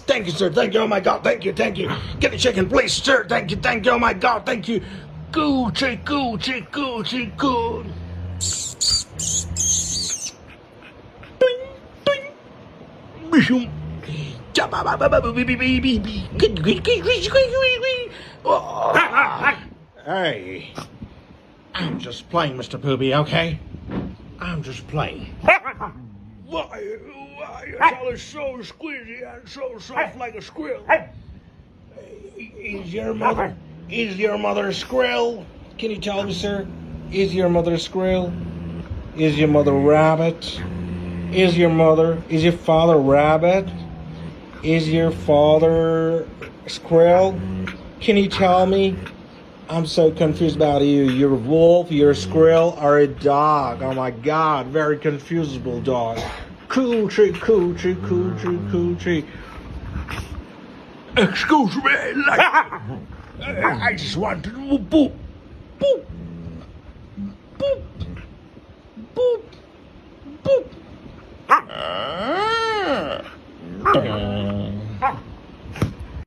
Thank you, sir. Thank you. Oh my God. Thank you. Thank you. Get the chicken, please, sir. Thank you. Thank you. Oh my God. Thank you. Gucci, Gucci, Gucci, good. Bishum. Hey, I'm just playing, Mr. Poopy, okay? I'm just playing. Why your tail is so squeezy and so soft like a squirrel? Is your mother a squirrel? Can you tell me, sir? Is your mother a squirrel? Is your mother a rabbit? Is your father a rabbit? Is your father a squirrel? Can you tell me? I'm so confused about you. You're a wolf, you're a squirrel, or a dog. Oh my God, very confusable dog. Coochie, coochie, coochie, coochie. Excuse me, I just want to boop, boop, boop, boop.